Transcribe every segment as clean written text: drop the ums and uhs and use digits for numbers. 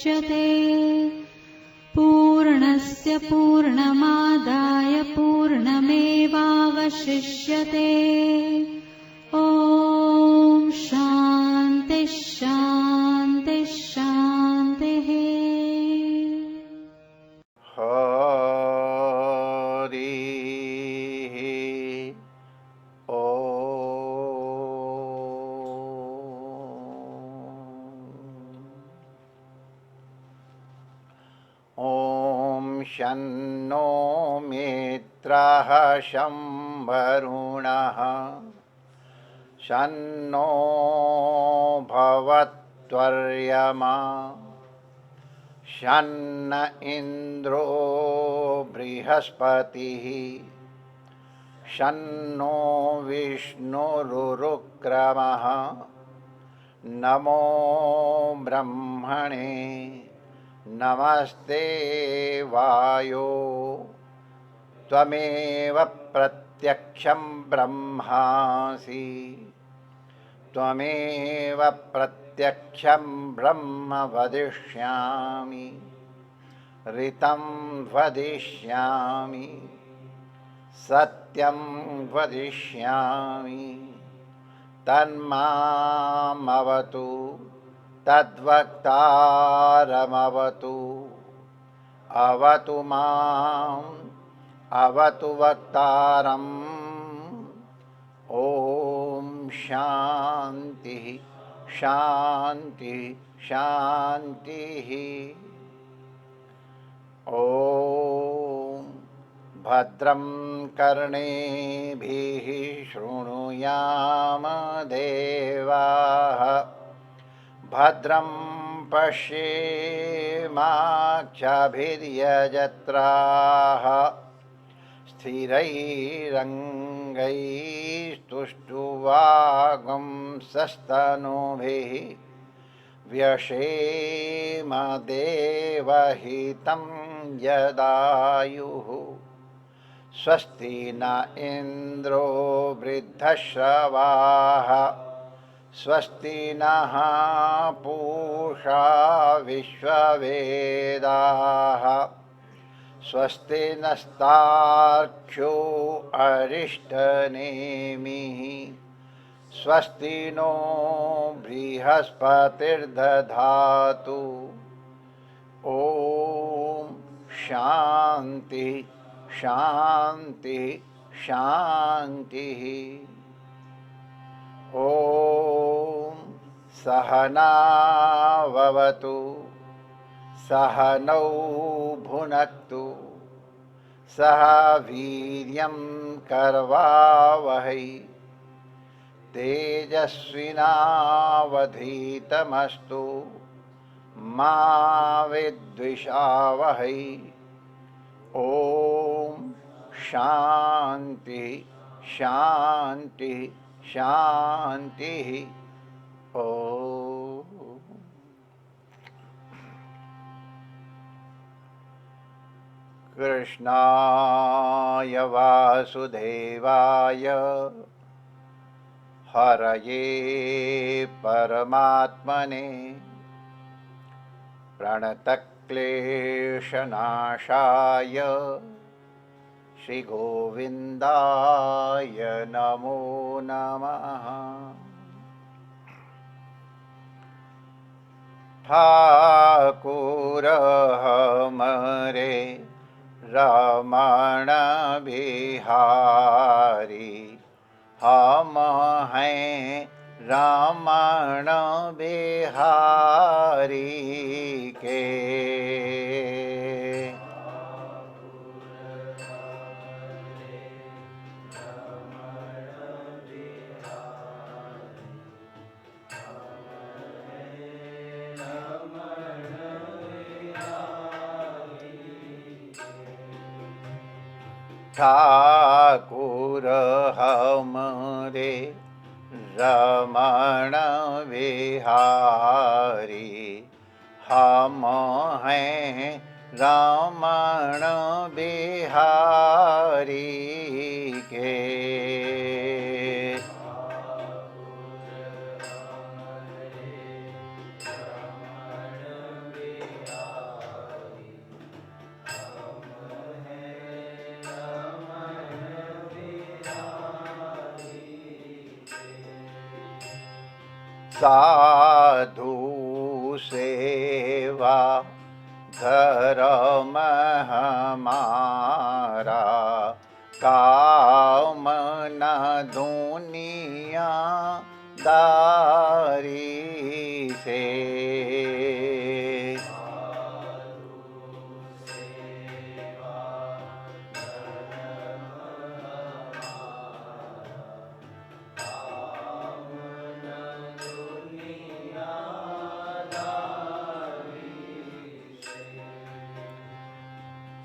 मुच्यते। पूर्णस्य पूर्णमादाय पूर्णमेवावशिष्यते। ॐ शान्तिः शान्तिः शान्तिः। शन्नो मित्रः शं वरुणः शन्नो भवत्वर्यमा शन्न इन्द्रो बृहस्पतिः शन्नो विष्णुरुक्रमः नमो ब्रह्मणे नमस्ते वायो त्वमेव प्रत्यक्षं ब्रह्मासि त्वमेव प्रत्यक्षं ब्रह्म वदिष्यामि ऋतं वदिष्यामि सत्यं वदिष्यामि तन्मामवतु तद्वक्तारमवतु अवतु माम् अवतु वक्तारम्। ॐ शान्तिः शान्तिः शान्तिः। ॐ भद्रं कर्णेभिः शृणुयाम देवाः भद्रं पश्येमाक्षभिर्यजत्राः स्थिरैरङ्गैस्तुष्टुवागुंसस्तनूभिः व्यशेम देवहितं यदायुः। स्वस्ति न इन्द्रो वृद्धश्रवाः स्वस्ति नः पूषा विश्ववेदाः स्वस्ति नस्तार्क्ष्यो अरिष्टनेमिः स्वस्ति नो बृहस्पतिर्दधातु। ॐ शान्ति शान्ति शान्तिः। ॐ सहनाववतु सहनौ भुनक्तु सह वीर्यं करवावहै तेजस्विनावधीतमस्तु मा विद्विषावहै। ॐ शान्ति शान्ति शान्तिः। ॐ कृष्णाय वासुदेवाय हरये परमात्मने प्रणतक्लेशनाशाय श्रीगोविन्दाय नमो नमः। ठाकुर हमरे रमण बिहारी हम हैं रमण बिहारी के। ठाकुर हमरे रमण बिहारी हम हैं रमण बिहारी के। साधु सेवा धर्म हमारा, काम न दुनिया दारी से।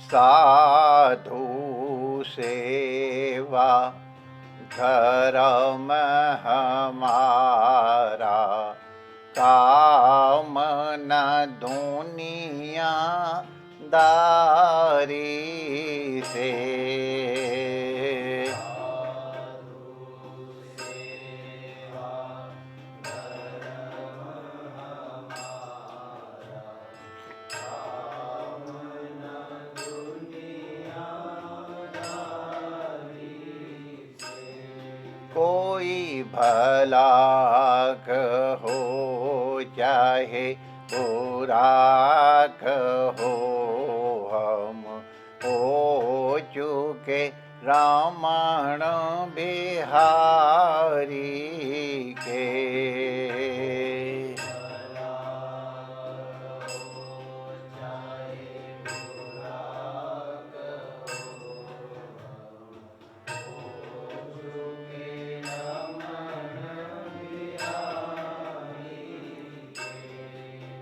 साधु सेवा धर्म हमारा, काम न दुनिया दारी से। कोई भला कहो चाहे बुरा कहो, हम हो चुके रमण बिहारी के।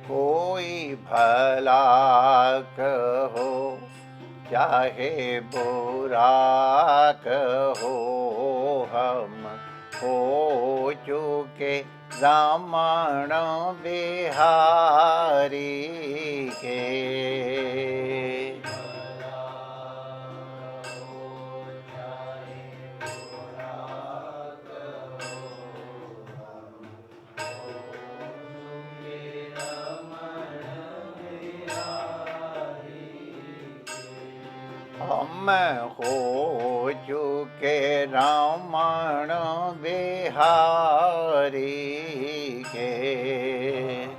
कोई भला कहो चाहे बुरा कहो, हम हो चुके रमण बिहारी के। हम हो चुके रमण बिहारी के।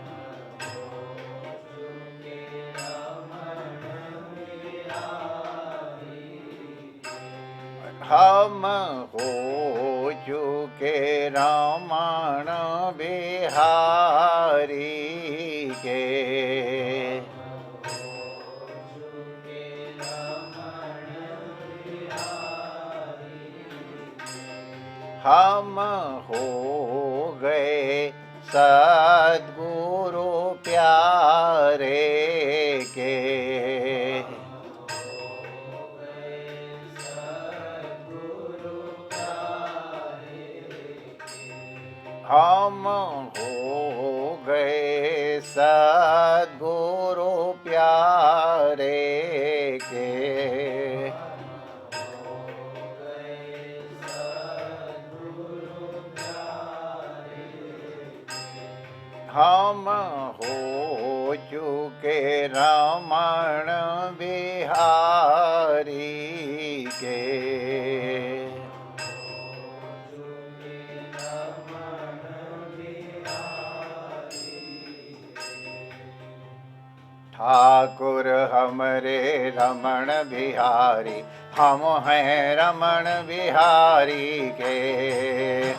हम हो चुके रमण बिहारी के। हम हो गए सद्गुरु प्यारे के। हम हो गए सद्गुरु प्यारे के। हम हो चुके रमण बिहारी के। ठाकुर हमरे रमण बिहारी, हम हैं रमण बिहारी के।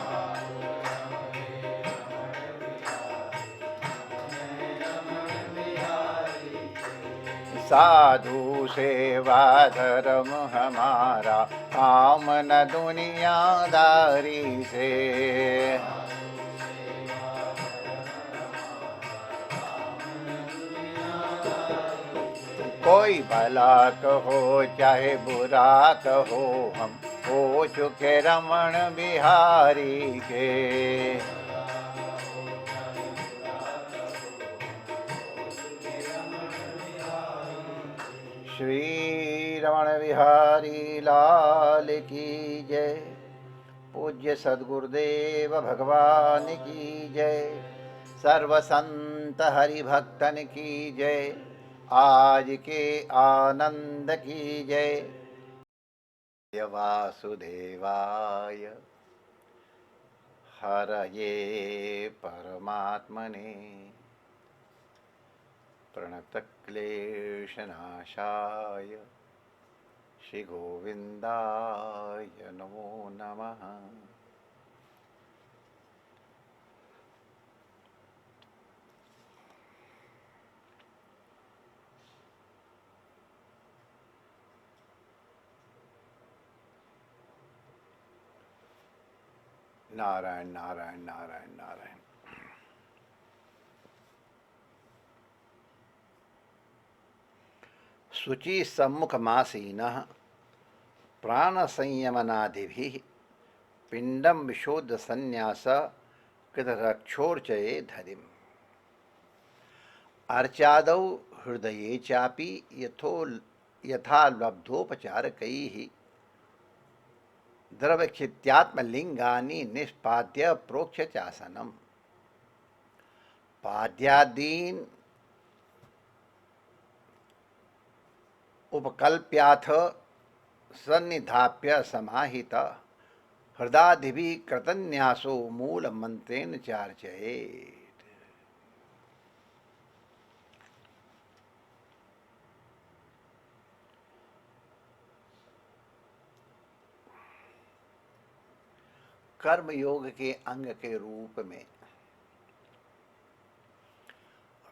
साधु सेवा धर्म हमारा, काम न दुनियादारी से। कोई भला कहो चाहे बुरा कहो, हम हो चुके रमण बिहारी के। श्री रमण बिहारी लाल की जय। पूज्य सद्गुरुदेव भगवान की जय। सर्व संत हरिभक्तन की जय। आज के आनंद की जय। वासुदेवाय। हरये परमात्मने प्रणतक्लेशनाशाय श्रीगोविन्दाय नमो नमः। नारायण नारायण नारायण नारायण। शुचि सम्मुखमासीनः प्राण संयमनादिभिः पिंडम विशोध संन्यास कृतरक्षोर्चये धरिम। अर्चादौ हृदये चापि यथा लब्धोपचारकैः द्रवक्षित्यात्मलिंगानि निष्पाद्य प्रोक्ष्य चासनम्। पाद्यादीन् उपकल्प्याथ सन्निधाप्य समाहित हृदादिभिः कृतन्यासो मूलमन्त्रेण चार्चयेत्। कर्मयोग के अंग के रूप में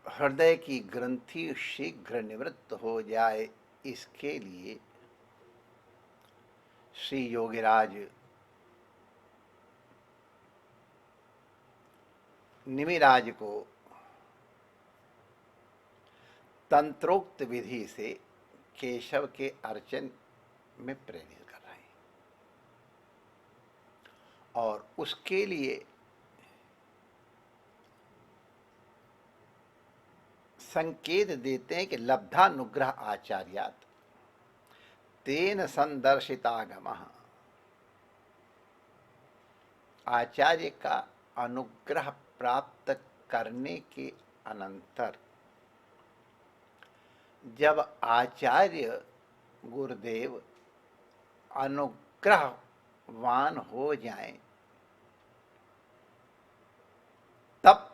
हृदय की ग्रंथि शीघ्र निवृत्त हो जाए, इसके लिए श्री योगीराज निमिराज को तंत्रोक्त विधि से केशव के अर्चन में प्रेरित कर रहे हैं और उसके लिए संकेत देते हैं कि लब्धानुग्रह आचार्यात् तेन संदर्शितागमः। आचार्य का अनुग्रह प्राप्त करने के अनंतर जब आचार्य गुरुदेव अनुग्रहवान हो जाएं, तब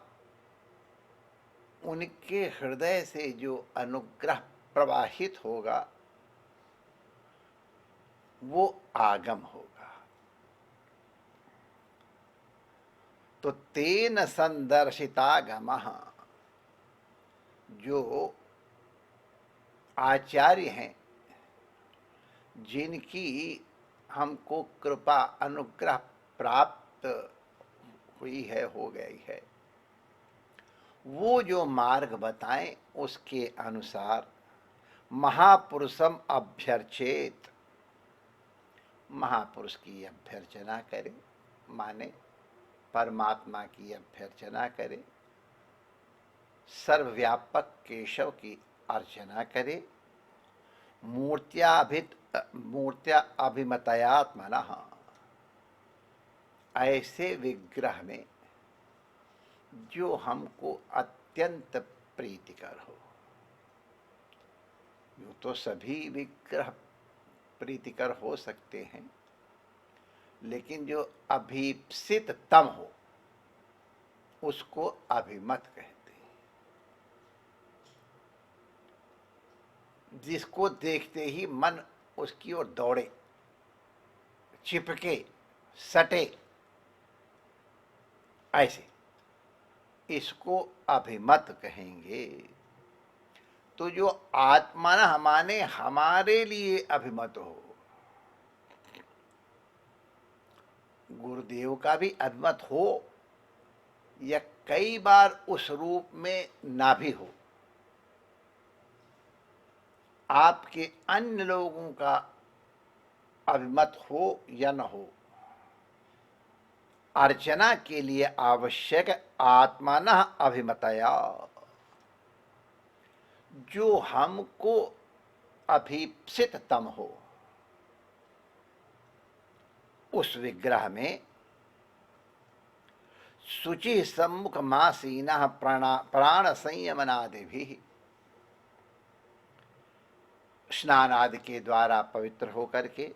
उनके हृदय से जो अनुग्रह प्रवाहित होगा वो आगम होगा। तो तेन संदर्शितागमः, जो आचार्य हैं जिनकी हमको कृपा अनुग्रह प्राप्त हुई है, हो गई है, वो जो मार्ग बताएं उसके अनुसार महापुरुषम अभ्यर्चेत, महापुरुष की अभ्यर्चना करें, माने परमात्मा की अभ्यर्चना करें, सर्वव्यापक केशव की अर्चना करें, मूर्त्या अभिमतयात्मनः, ऐसे विग्रह में जो हमको अत्यंत प्रीतिकर हो। यूँ तो सभी विग्रह प्रीतिकर हो सकते हैं, लेकिन जो अभीप्सित तम हो उसको अभिमत कहते हैं। जिसको देखते ही मन उसकी ओर दौड़े, चिपके, सटे, ऐसे इसको अभिमत कहेंगे। तो जो आत्मा न माने हमारे लिए अभिमत हो, गुरुदेव का भी अभिमत हो या कई बार उस रूप में ना भी हो, आपके अन्य लोगों का अभिमत हो या न हो, अर्चना के लिए आवश्यक आत्मानः अभिमतया, जो हमको अभीप्सित तम हो, उस विग्रह में शुचि सम्मुख मासीनः प्राण संयमनादिभिः, स्नान आदि के द्वारा पवित्र होकर के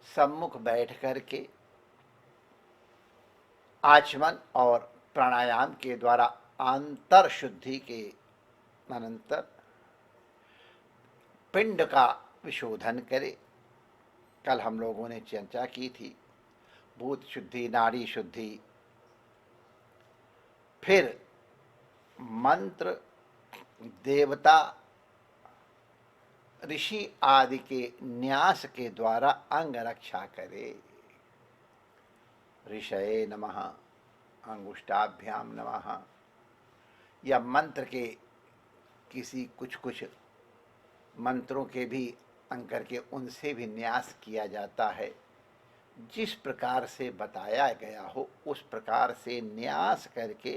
सम्मुख बैठ करके आचमन और प्राणायाम के द्वारा आंतर शुद्धि के अनंतर पिंड का विशोधन करे। कल हम लोगों ने चर्चा की थी भूत शुद्धि, नाड़ी शुद्धि, फिर मंत्र, देवता, ऋषि आदि के न्यास के द्वारा अंग रक्षा करे। ऋषये नमः, अंगुष्ठाभ्याम नमः, या मंत्र के किसी कुछ मंत्रों के भी अंग करके उनसे भी न्यास किया जाता है। जिस प्रकार से बताया गया हो उस प्रकार से न्यास करके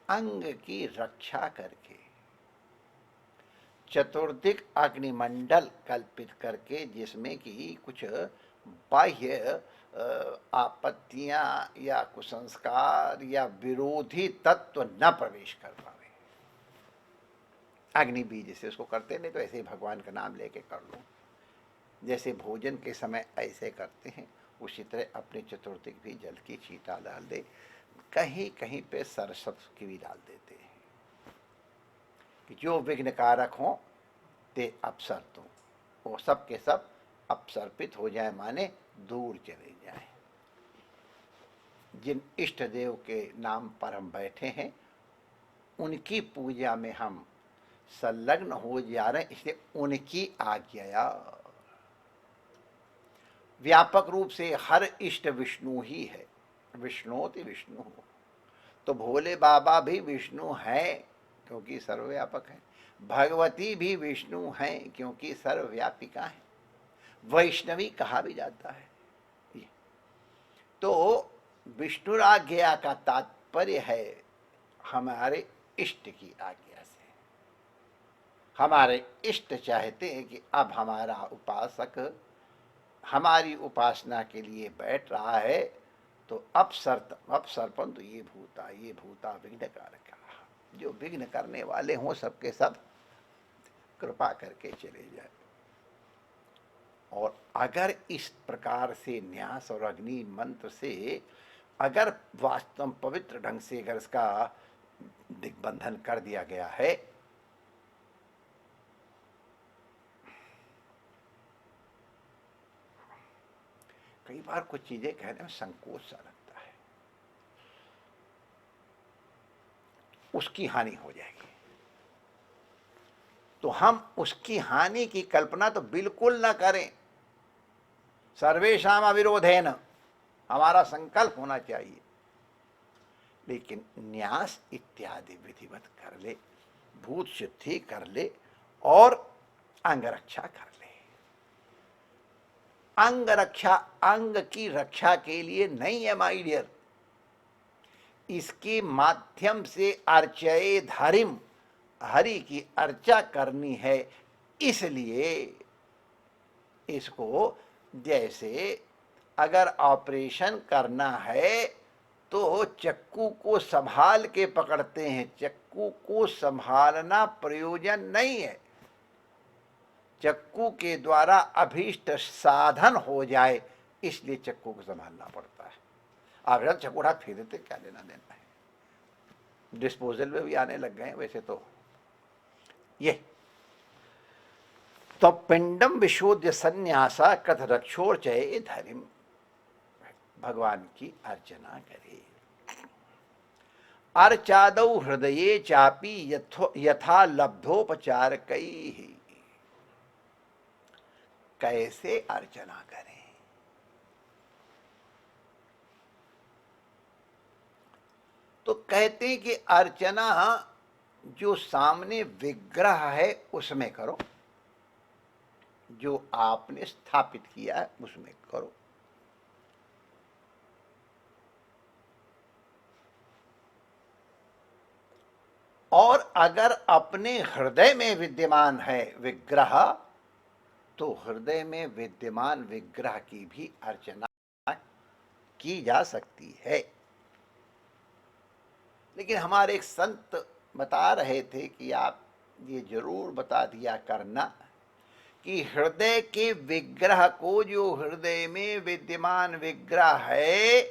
अंग की रक्षा करके चतुर्दिक अग्निमंडल कल्पित करके, जिसमें कि कुछ बाह्य आपत्तियां या कुसंस्कार या विरोधी तत्व न प्रवेश कर पावे। अग्नि बीज से उसको करते नहीं तो ऐसे ही भगवान का नाम लेके कर लो। जैसे भोजन के समय ऐसे करते हैं उसी तरह अपने चतुर्दिक भी जल की छींटा डाल दे। कहीं कहीं पे सरसत की भी डाल देते हैं कि जो विघ्न कारक हों ते अपसर तो वो सब के सब अपसर्पित हो जाए, माने दूर चले जाए। जिन इष्ट देव के नाम पर हम बैठे हैं उनकी पूजा में हम संलग्न हो जा रहे हैं, इसलिए उनकी आज्ञा। व्यापक रूप से हर इष्ट विष्णु ही है, विष्णुति विष्णु। तो भोले बाबा भी विष्णु हैं क्योंकि सर्वव्यापक है, भगवती भी विष्णु हैं क्योंकि सर्वव्यापिका है, वैष्णवी कहा भी जाता है। तो विष्णुराज्ञा का तात्पर्य है हमारे इष्ट की आज्ञा से। हमारे इष्ट चाहते हैं कि अब हमारा उपासक हमारी उपासना के लिए बैठ रहा है तो अब सर्पम तो ये भूता विघ्न कारक, जो विघ्न करने वाले हों सबके सब कृपा करके चले जाए। और अगर इस प्रकार से न्यास और अग्नि मंत्र से अगर वास्तव पवित्र ढंग से अगर इसका दिग्बंधन कर दिया गया है कई बार कुछ चीजें कहने में संकोच सा लगता है, उसकी हानि हो जाएगी तो हम उसकी हानि की कल्पना तो बिल्कुल ना करें। सर्वेषाम अविरोधेन हमारा संकल्प होना चाहिए, लेकिन न्यास इत्यादि विधिवत कर ले, भूत शुद्धि कर ले और अंग रक्षा कर ले। अंग रक्षा अंग की रक्षा के लिए नहीं है माय डियर, इसके माध्यम से अर्चये धरिम, हरि की अर्चा करनी है। इसलिए इसको जैसे अगर ऑपरेशन करना है तो चक्कू को संभाल के पकड़ते हैं, चक्कू को संभालना प्रयोजन नहीं है, चक्कू के द्वारा अभीष्ट साधन हो जाए इसलिए चक्कू को संभालना पड़ता है। आप चक्कू उठा फेर देते, क्या लेना देना है। डिस्पोजल में भी आने लग गए वैसे तो। ये तो पिंडम विशोध्य संन्यासा कथ रक्षोर्चये धरिम, भगवान की अर्चना करे। अर्चादौ हृदये चापि यथा लब्धोपचार कई, कैसे अर्चना करें। तो कहते हैं कि अर्चना जो सामने विग्रह है उसमें करो, जो आपने स्थापित किया है उसमें करो। और अगर अपने हृदय में विद्यमान है विग्रह तो हृदय में विद्यमान विग्रह की भी अर्चना की जा सकती है। लेकिन हमारे एक संत बता रहे थे कि आप ये जरूर बता दिया करना कि हृदय के विग्रह को, जो हृदय में विद्यमान विग्रह है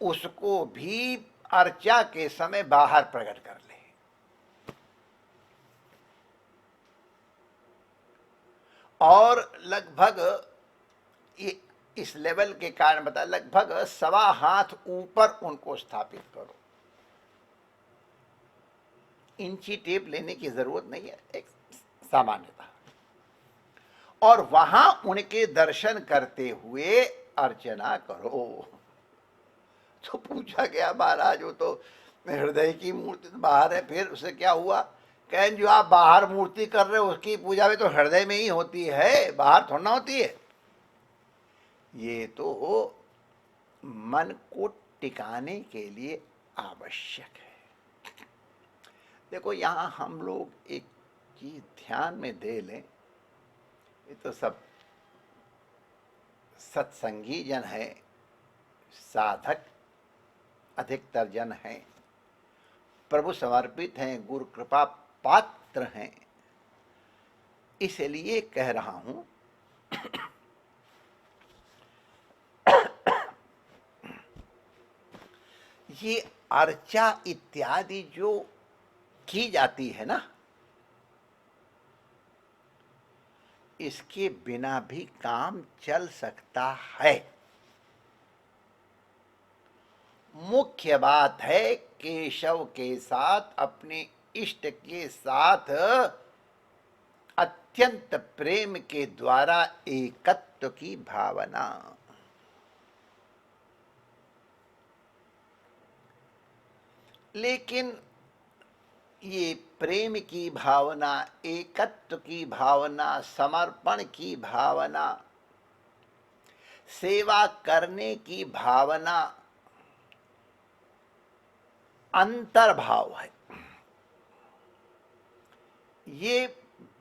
उसको भी अर्चा के समय बाहर प्रकट कर ले। और लगभग ये इस लेवल के कारण बता, लगभग 1.25 हाथ ऊपर उनको स्थापित करो। इंची टेप लेने की जरूरत नहीं है, एक सामान्यता। और वहां उनके दर्शन करते हुए अर्चना करो। तो पूछा गया, महाराज वो तो हृदय की मूर्ति बाहर है, फिर उसे क्या हुआ? कहें जो आप बाहर मूर्ति कर रहे हो उसकी पूजा भी तो हृदय में ही होती है, बाहर थोड़ा ना होती है। ये तो मन को टिकाने के लिए आवश्यक है। देखो यहां हम लोग एक चीज ध्यान में दे लें, ये तो सब सत्संगी जन है, साधक अधिकतर जन हैं, प्रभु समर्पित हैं, गुरु कृपा पात्र हैं। इसलिए कह रहा हूं ये अर्चा इत्यादि जो की जाती है ना, इसके बिना भी काम चल सकता है। मुख्य बात है केशव के साथ, अपने इष्ट के साथ अत्यंत प्रेम के द्वारा एकत्व की भावना। लेकिन ये प्रेम की भावना, एकत्व की भावना, समर्पण की भावना, सेवा करने की भावना अंतर्भाव है। ये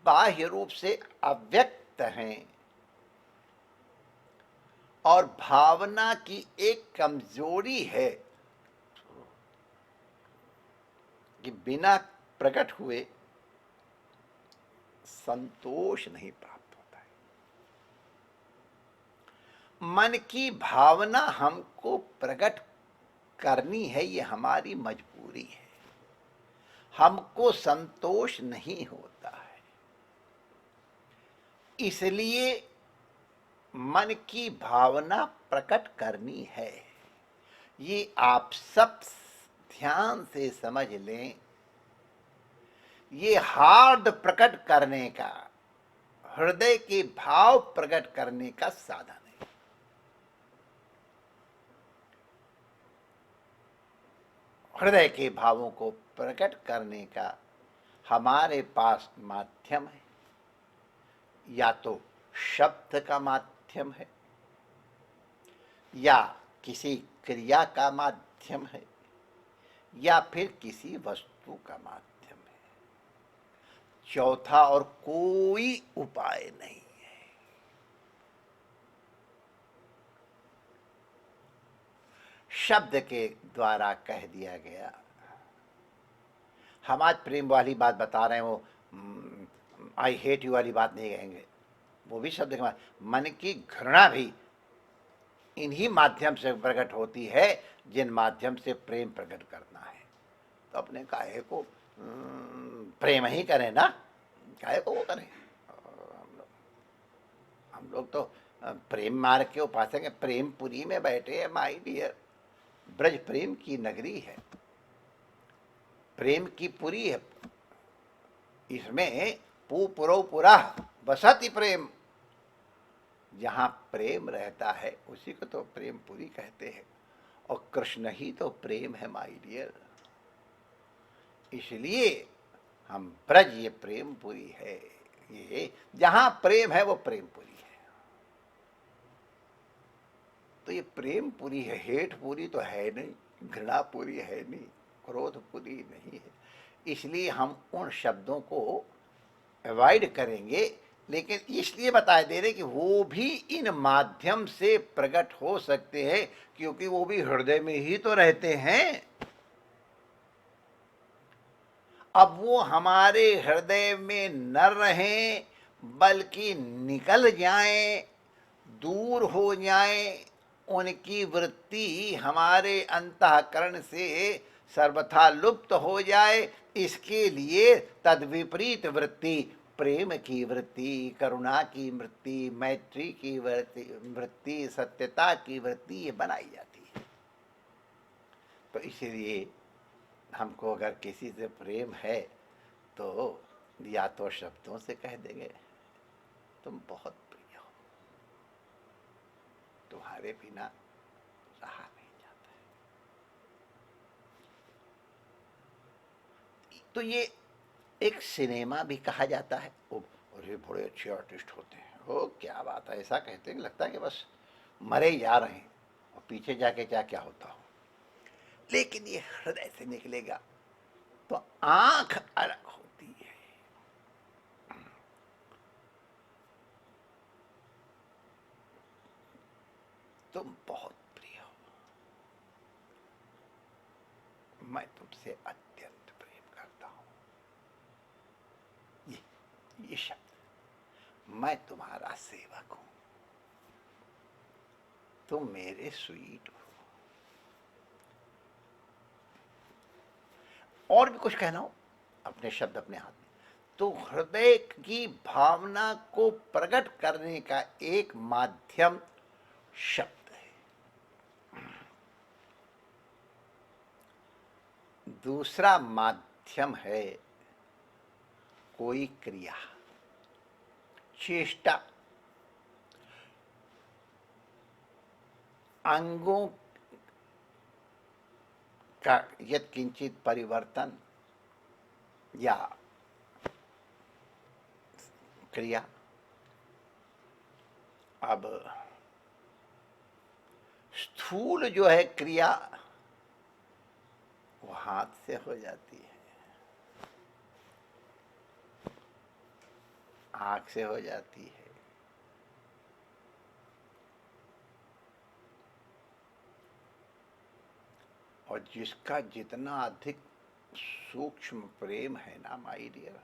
बाह्य रूप से अव्यक्त हैं और भावना की एक कमजोरी है कि बिना प्रकट हुए संतोष नहीं प्राप्त होता है। मन की भावना हमको प्रकट करनी है, ये हमारी मजबूरी है। हमको संतोष नहीं होता है, इसलिए मन की भावना प्रकट करनी है। ये आप सब ध्यान से समझ लें, ये हार्द प्रकट करने का, हृदय के भाव प्रकट करने का साधन है। हृदय के भावों को प्रकट करने का हमारे पास माध्यम है, या तो शब्द का माध्यम है, या किसी क्रिया का माध्यम है, या फिर किसी वस्तु का माध्यम है। चौथा और कोई उपाय नहीं है। शब्द के द्वारा कह दिया गया। हम आज प्रेम वाली बात बता रहे हैं, वो आई हेट यू वाली बात नहीं कहेंगे, वो भी शब्द के मन की घृणा भी इन्हीं माध्यम से प्रकट होती है, जिन माध्यम से प्रेम प्रकट करना है। तो अपने काहे को प्रेम ही करें ना, काहे को वो करें। हम लोग तो प्रेम मार्ग के उपासक हैं, प्रेमपुरी में बैठे हैं माई डियर। ब्रज प्रेम की नगरी है, प्रेम की पुरी है। इसमें पुरो पुरा बसति प्रेम, जहां प्रेम रहता है उसी को तो प्रेमपुरी कहते हैं। और कृष्ण ही तो प्रेम है माय डियर। इसलिए हम ब्रज ये प्रेमपुरी है, ये जहां प्रेम है वो प्रेमपुरी है। तो ये प्रेमपुरी है, हेटपुरी तो है नहीं, घृणापुरी है नहीं, क्रोधपुरी नहीं है। इसलिए हम उन शब्दों को अवॉइड करेंगे, लेकिन इसलिए बता दे रहे कि वो भी इन माध्यम से प्रकट हो सकते हैं, क्योंकि वो भी हृदय में ही तो रहते हैं। अब वो हमारे हृदय में न रहें, बल्कि निकल जाएं, दूर हो जाएं, उनकी वृत्ति हमारे अंतःकरण से सर्वथा लुप्त हो जाए, इसके लिए तद्विपरीत वृत्ति, प्रेम की वृत्ति, करुणा की वृत्ति, मैत्री की वृत्ति, सत्यता की वृत्ति ये बनाई जाती है। तो इसलिए हमको अगर किसी से प्रेम है तो या तो शब्दों से कह देंगे तुम बहुत प्रिय हो, तुम्हारे बिना रहा नहीं जाता है। तो ये एक सिनेमा भी कहा जाता है। ओ, अरे बड़े अच्छे आर्टिस्ट होते हैं, ओ क्या बात है, ऐसा कहते हैं कि लगता है कि बस मरे ही जा रहे हैं और पीछे जाके क्या क्या होता हो। लेकिन ये हृदय से निकलेगा तो आंख अलग होती है। तुम बहुत प्रिय हो, मैं तुमसे अत्यंत प्रेम करता हूं। ये शब्द, मैं तुम्हारा सेवक हूं, तुम मेरे स्वीट हो। और भी कुछ कहना हो, अपने शब्द अपने हाथ में। तो हृदय की भावना को प्रकट करने का एक माध्यम शब्द है। दूसरा माध्यम है कोई क्रिया, चेष्टा, अंगों का यत्किंचित परिवर्तन या क्रिया। अब स्थूल जो है क्रिया वो हाथ से हो जाती है, आंख से हो जाती है, और जिसका जितना अधिक सूक्ष्म प्रेम है ना माय डियर,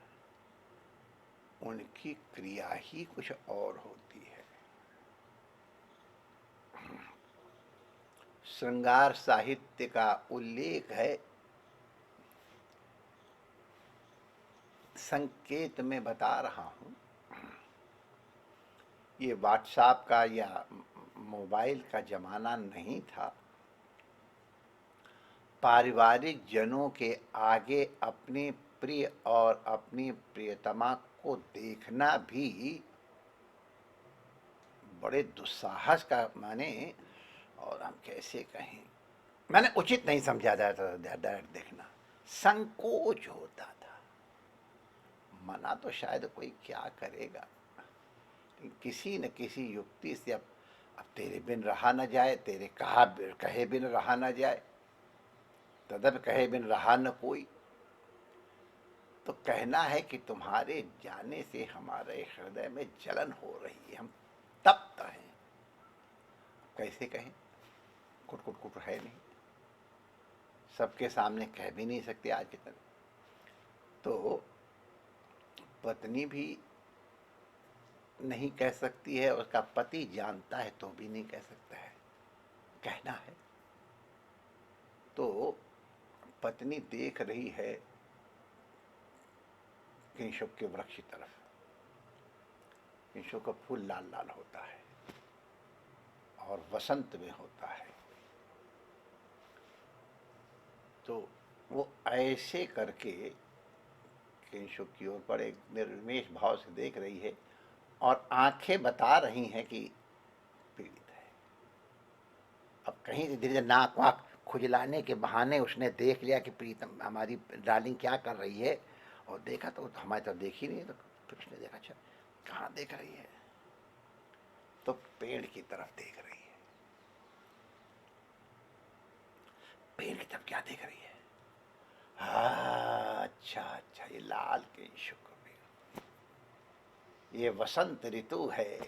उनकी क्रिया ही कुछ और होती है। श्रृंगार साहित्य का उल्लेख है, संकेत में बता रहा हूं। ये व्हाट्सएप का या मोबाइल का जमाना नहीं था। पारिवारिक जनों के आगे अपने प्रिय और अपनी प्रियतमा को देखना भी बड़े दुस्साहस का माने, और हम कैसे कहें, मैंने उचित नहीं समझा जाता था डायरेक्ट देखना, संकोच होता था। मना तो शायद कोई क्या करेगा, किसी न किसी युक्ति से अब तेरे बिन रहा न जाए, तेरे कहे बिन रहा न जाए, तदप कहे बिन रहा न कोई। तो कहना है कि तुम्हारे जाने से हमारे हृदय में जलन हो रही है, हम तप्त हैं। कैसे कहें, कुट कुट कुट है नहीं, सबके सामने कह भी नहीं सकते आज की तरह। तो पत्नी भी नहीं कह सकती है, उसका पति जानता है तो भी नहीं कह सकता है, कहना है। तो पत्नी देख रही है किंशुक के वृक्ष की तरफ, किंशुक का फूल लाल लाल होता है और वसंत में होता है। तो वो ऐसे करके किंशुक की ओर पर एक निर्निमेष भाव से देख रही है और आंखें बता रही हैं कि पीड़ित है। अब कहीं से धीरे नाक वाक खुजलाने के बहाने उसने देख लिया कि प्रीतम हमारी डार्लिंग क्या कर रही है, और देखा तो हमारी तरफ देख ही नहीं। तो फिर उसने देखा, अच्छा कहाँ देख रही है, तो पेड़ की तरफ देख रही है। पेड़ की तरफ क्या देख रही है, अच्छा अच्छा ये लाल किंशुक, ये वसंत ऋतु है,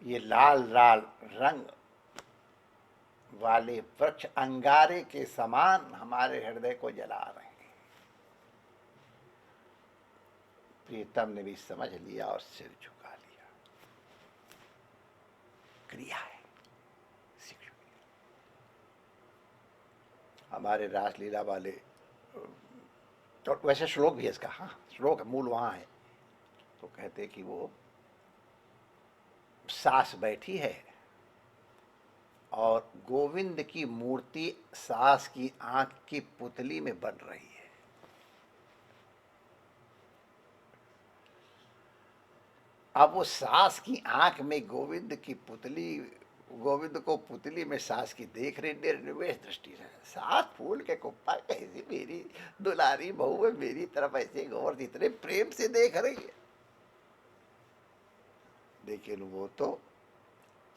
ये लाल लाल रंग वाले वृक्ष अंगारे के समान हमारे हृदय को जला रहे हैं। प्रीतम ने भी समझ लिया और सिर झुका लिया। क्रिया है। हमारे रासलीला वाले, और वैसे श्लोक भी है इसका, हाँ श्लोक मूल वहाँ है, तो कहते कि वो सास बैठी है और गोविंद की मूर्ति सास की आंख की पुतली में बन रही है। अब वो सास की आंख में गोविंद की पुतली, गोविंद को पुतली में सास की देख रही निर्निवेश दृष्टि से। सास फूल के कुप्पा कैसी मेरी दुलारी बहू है, मेरी तरफ ऐसे गौर इतने प्रेम से देख रही है, लेकिन वो तो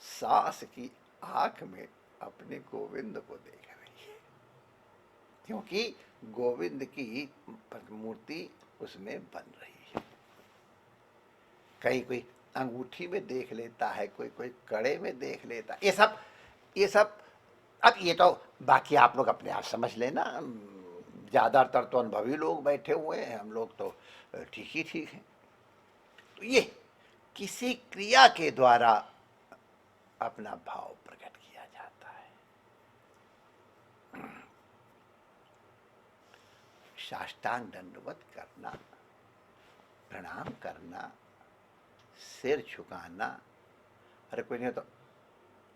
सास की आंख में अपने गोविंद को देख रही है, क्योंकि गोविंद की मूर्ति उसमें बन रही है। कहीं कोई अंगूठी में देख लेता है, कोई कोई कड़े में देख लेता है, ये सब अब ये तो बाकी आप लोग अपने आप समझ लेना। ज़्यादातर तो अनुभवी लोग बैठे हुए हैं, हम लोग तो ठीक ही ठीक हैं। तो ये किसी क्रिया के द्वारा अपना भाव प्रकट किया जाता है। साष्टांग दंडवत करना, प्रणाम करना, सिर झुकाना, अरे कोई नहीं तो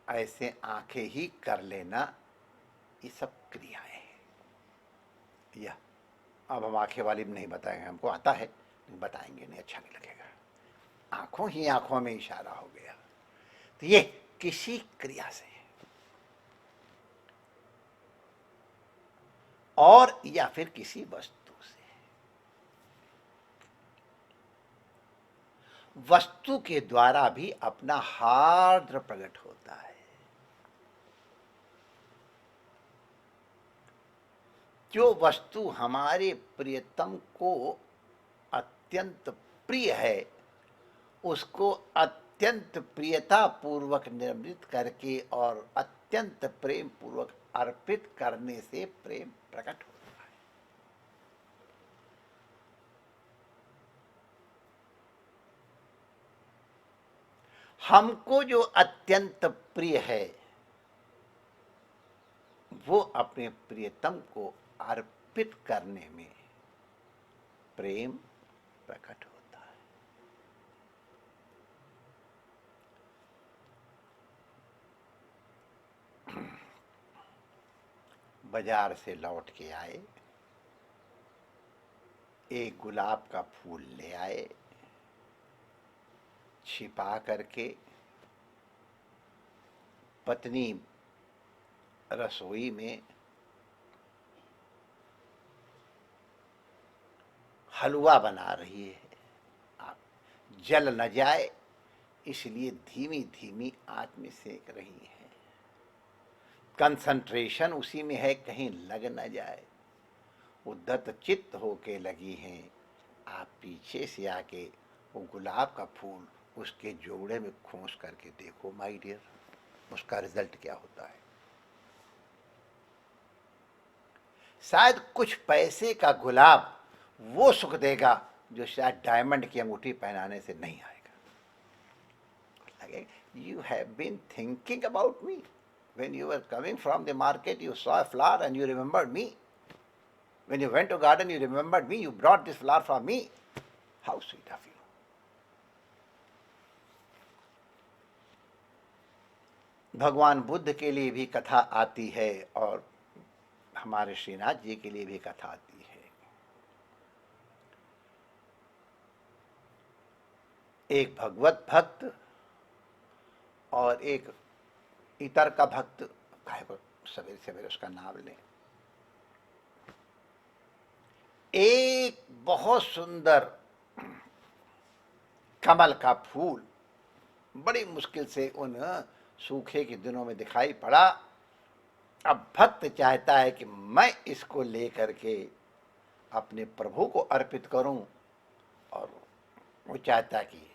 ऐसे आंखें ही कर लेना, ये सब क्रियाएं हैं। यह अब हम आंखें वाली नहीं बताएंगे, हमको आता है बताएंगे नहीं, अच्छा नहीं लगेगा। आंखों ही आंखों में इशारा हो गया, तो ये किसी क्रिया से और या फिर किसी वस्तु से। वस्तु के द्वारा भी अपना हार्द प्रकट होता है। जो वस्तु हमारे प्रियतम को अत्यंत प्रिय है, उसको अत्यंत प्रियता पूर्वक निर्मित करके और अत्यंत प्रेम पूर्वक अर्पित करने से प्रेम प्रकट होता है। हमको जो अत्यंत प्रिय है, वो अपने प्रियतम को अर्पित करने में प्रेम प्रकट होता है। बाजार से लौट के आए, एक गुलाब का फूल ले आए, छिपा करके पत्नी रसोई में हलवा बना रही है, आप जल न जाए इसलिए धीमी धीमी आंच में सेक रही है। कंसंट्रेशन उसी में है, कहीं लग न जाए, उद्धत चित्त होके लगी हैं। आप पीछे से आके वो गुलाब का फूल उसके जोड़े में खोस करके देखो माय डियर, उसका रिजल्ट क्या होता है। शायद कुछ पैसे का गुलाब वो सुख देगा जो शायद डायमंड की अंगूठी पहनाने से नहीं आएगा। You have been thinking about me. When you were coming from the market, you saw a flower and you remembered me. When you went to garden, you remembered me. You brought this flower for me. How sweet of you. भगवान बुद्ध के लिए भी कथा आती है और हमारे श्रीनाथ जी के लिए भी कथा आती है। एक भगवत भक्त और एक इतर का भक्त, काहे को सवेरे सवेरे उसका नाम लें। एक बहुत सुंदर कमल का फूल बड़ी मुश्किल से उन सूखे के दिनों में दिखाई पड़ा। अब भक्त चाहता है कि मैं इसको लेकर के अपने प्रभु को अर्पित करूं, और वो चाहता है कि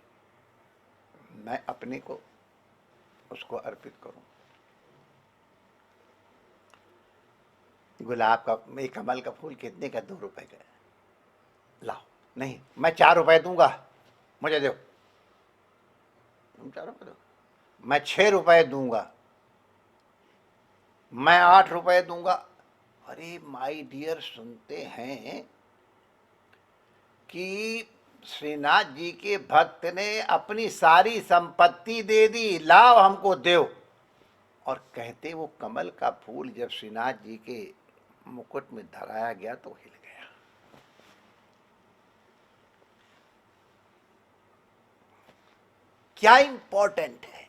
मैं अपने को उसको अर्पित करूं। गुलाब का, एक कमल का फूल कितने का? 2 रुपए का। लाओ, नहीं मैं 4 रुपए दूंगा, मुझे दो। तुम 4 रुपए दो, मैं 6 रुपए दूंगा, मैं 8 रुपए दूंगा। अरे माय डियर, सुनते हैं कि श्रीनाथ जी के भक्त ने अपनी सारी संपत्ति दे दी, लाओ हमको दो। और कहते वो कमल का फूल जब श्रीनाथ जी के मुकुट में धराया गया तो हिल गया। क्या इंपॉर्टेंट है?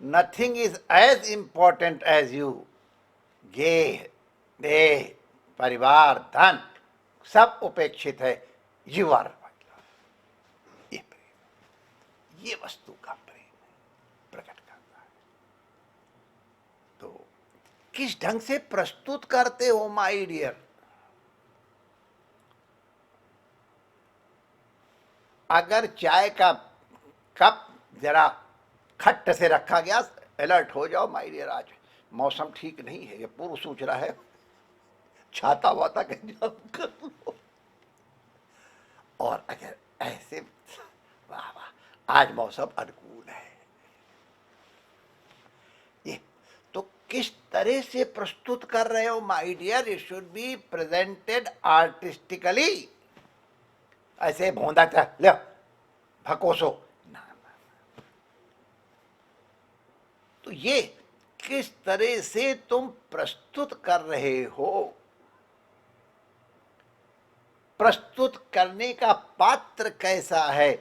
Nothing is as important as you. गेह, देह, परिवार, धन सब उपेक्षित है। यू आर, ये प्रेम, ये वस्तु का प्रेम प्रकट करता है। तो किस ढंग से प्रस्तुत करते हो माय डियर? अगर चाय का कप जरा खट्ट से रखा गया, अलर्ट हो जाओ माय डियर, आज मौसम ठीक नहीं है, ये पूर्व सूचना है, छाता वाता का इंतजाम कर लो। और अगर ऐसे, वाह वाह आज मौसम अनुकूल है, ये तो किस तरह से प्रस्तुत कर रहे हो my dear? It should be presented artistically. ऐसे भोंदा था लो भकोसो ना, तो ये किस तरह से तुम प्रस्तुत कर रहे हो? प्रस्तुत करने का पात्र कैसा है?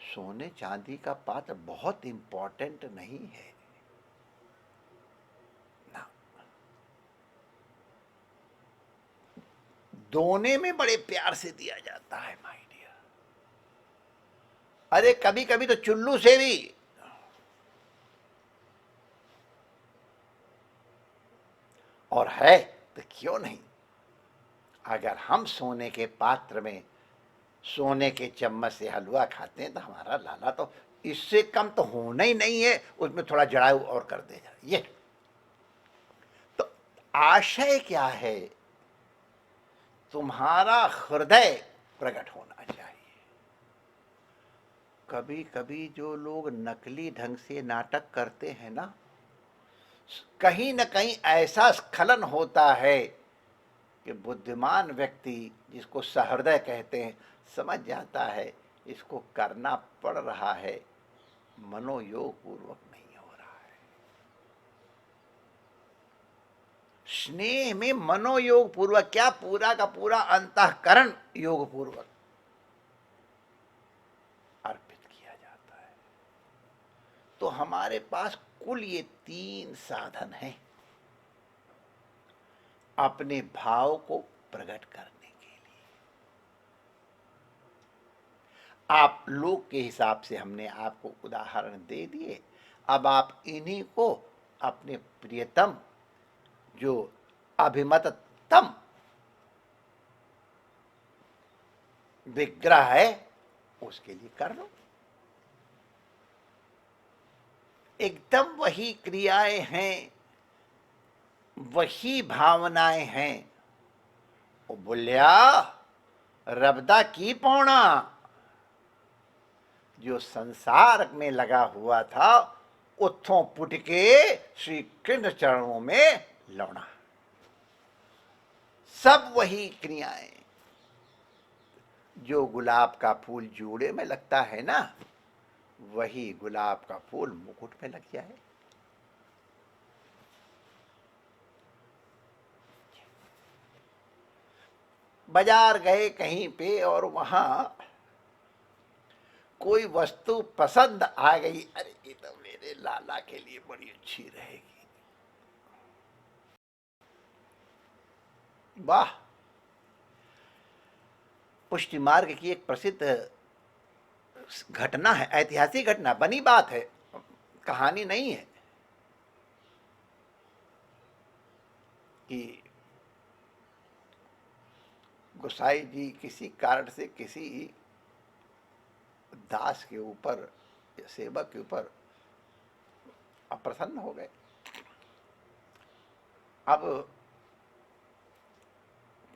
सोने चांदी का पात्र बहुत इंपॉर्टेंट नहीं है ना, दोने में बड़े प्यार से दिया जाता है माय डियर। अरे कभी कभी तो चुल्लू से भी। और है तो क्यों नहीं? अगर हम सोने के पात्र में सोने के चम्मच से हलवा खाते हैं तो हमारा लाला तो इससे कम तो होना ही नहीं है, उसमें थोड़ा जड़ाऊ और कर दे जाए। ये तो आशय क्या है? तुम्हारा हृदय प्रकट होना चाहिए। कभी कभी जो लोग नकली ढंग से नाटक करते हैं ना, कहीं न कहीं ऐसा स्खलन होता है कि बुद्धिमान व्यक्ति, जिसको सहृदय कहते हैं, समझ जाता है इसको करना पड़ रहा है, मनोयोग पूर्वक नहीं हो रहा है। स्नेह में मनोयोग पूर्वक क्या, पूरा का पूरा अंतःकरण योग पूर्वक अर्पित किया जाता है। तो हमारे पास कुल ये 3 साधन हैं अपने भाव को प्रकट करने के लिए। आप लोग के हिसाब से हमने आपको उदाहरण दे दिए, अब आप इन्हीं को अपने प्रियतम जो अभिमततम विग्रह है उसके लिए कर लो। एकदम वही क्रियाएं हैं, वही भावनाएं हैं। ओ बोलिया रबदा की पौना, जो संसार में लगा हुआ था उथों पुटके श्री कृष्ण चरणों में लौना। सब वही क्रियाएं। जो गुलाब का फूल जूड़े में लगता है ना, वही गुलाब का फूल मुकुट में लग जाए। बाजार गए कहीं पे और वहां कोई वस्तु पसंद आ गई, अरे ये तो मेरे लाला के लिए बड़ी अच्छी रहेगी, वाह। पुष्टि मार्ग की एक प्रसिद्ध घटना है, ऐतिहासिक घटना, बनी बात है, कहानी नहीं है, कि गोसाई जी किसी कारण से किसी दास के ऊपर, सेवक के ऊपर अप्रसन्न हो गए। अब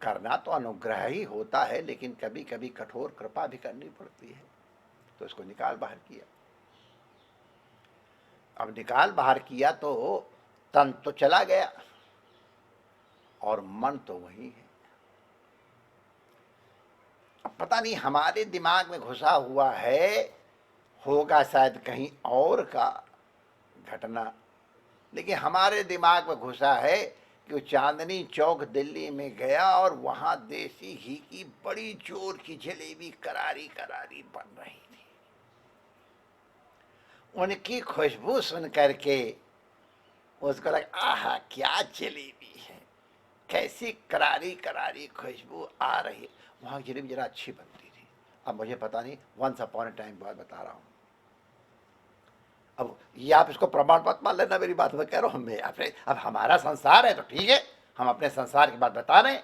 करना तो अनुग्रह ही होता है, लेकिन कभी कभी कठोर कृपा भी करनी पड़ती है, तो इसको निकाल बाहर किया। अब निकाल बाहर किया तो तन तो चला गया और मन तो वही है। अब पता नहीं हमारे दिमाग में घुसा हुआ है, होगा शायद कहीं और का घटना, लेकिन हमारे दिमाग में घुसा है कि वो चांदनी चौक दिल्ली में गया और वहां देसी घी की बड़ी जोर की जलेबी करारी करारी बन रही थी। उनकी खुशबू सुन करके उसको लगा, आहा क्या जलेबी है, कैसी करारी करारी खुशबू आ रही है। वहां की जलेबी जरा अच्छी बनती थी। अब मुझे पता नहीं, वंस अपॉन ए टाइम बाद बता रहा हूं। अब ये आप इसको प्रमाण मत मान लेना मेरी बात, मैं कह रहा हूं मैं अपने, अब हमारा संसार है तो ठीक है, हम अपने संसार की बात बता रहे हैं।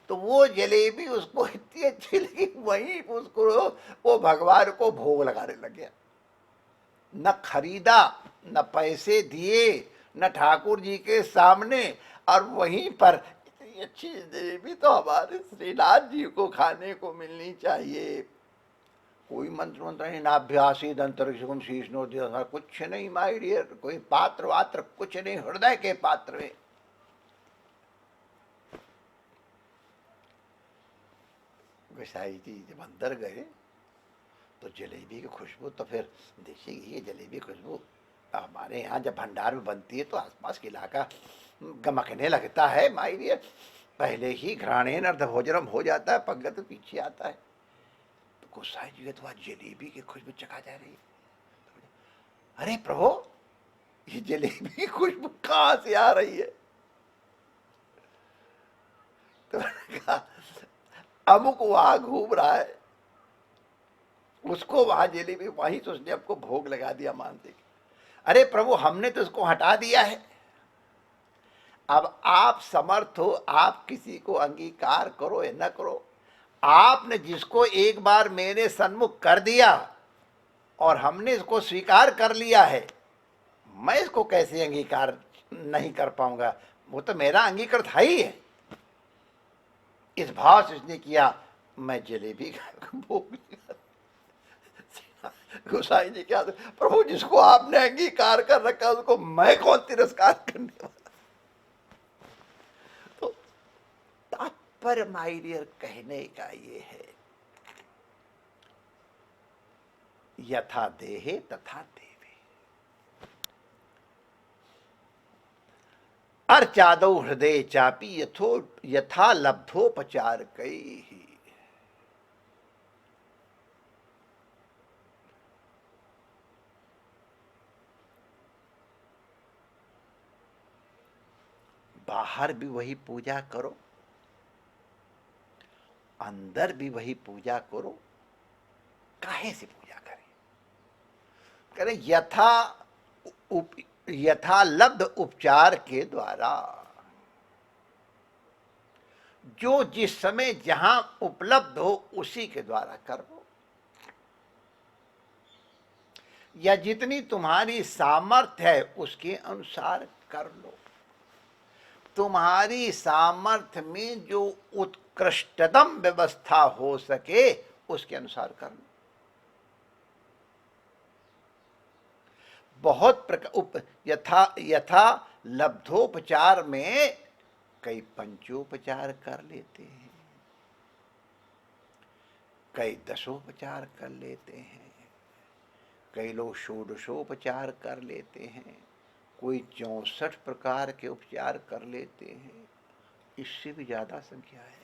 तो वो जलेबी उसको इतनी अच्छी लगी, वहीं उसको वो भगवान को भोग लगाने लग गया। न खरीदा, न पैसे दिए, न ठाकुर जी के सामने, और वहीं पर इतनी अच्छी जलेबी तो हमारे श्रीनाथ जी को खाने को मिलनी चाहिए। कोई मंत्र मंत्र नहीं, नाभ्यासी अंतरिक्षम शीर्षनो दिया, कुछ नहीं माय डियर, कोई पात्र वात्र कुछ नहीं, हृदय के पात्र में। गोसाई जी जब अंदर गए तो जलेबी की खुशबू तो फिर देसी घी की जलेबी खुशबू हमारे यहाँ जब भंडार में बनती है तो आसपास के इलाका गमकने लगता है माय डियर। पहले ही घ्राणेन अर्ध भोजनम हो जाता है, पंगत पीछे आता है। तो गोसाई जी तो आज जलेबी की खुशबू चखा जा रही है। अरे प्रभु, ये जलेबी की खुशबू कहां से आ रही है? तो मैंने कहा अमुक वहां घूम रहा है, उसको वहां जलेबी, वहीं तो उसने आपको भोग लगा दिया मानते कि। अरे प्रभु, हमने तो उसको हटा दिया है। अब आप समर्थ हो, आप किसी को अंगीकार करो या न करो। आपने जिसको एक बार मेरे सन्मुख कर दिया और हमने इसको स्वीकार कर लिया है, मैं इसको कैसे अंगीकार नहीं कर पाऊंगा? वो तो मेरा अंगीकृत है ही है। इस भाव से उसने किया, मैं जलेबी का भोग गोसाई जी क्या, प्रभु जिसको आपने अंगीकार कर रखा उसको मैं कौन तिरस्कार करने वाला? तो तात्पर्य माय डियर कहने का ये है, यथा देहे तथा देवे, अर्चादौ हृदय चापी यथो यथा लब्धोपचार कई। बाहर भी वही पूजा करो, अंदर भी वही पूजा करो। काहे से पूजा करें? करें यथा लब्ध उपचार के द्वारा। जो जिस समय जहां उपलब्ध हो उसी के द्वारा करो, या जितनी तुम्हारी सामर्थ्य है उसके अनुसार कर लो। तुम्हारी सामर्थ्य में जो उत्कृष्टतम व्यवस्था हो सके उसके अनुसार कर लो। बहुत प्रकार यथा लब्धोपचार में कई पंचोपचार कर लेते हैं, कई दशोपचार कर लेते हैं, कई लोग षोडशोपचार कर लेते हैं, कोई 64 प्रकार के उपचार कर लेते हैं। इससे भी ज्यादा संख्या है।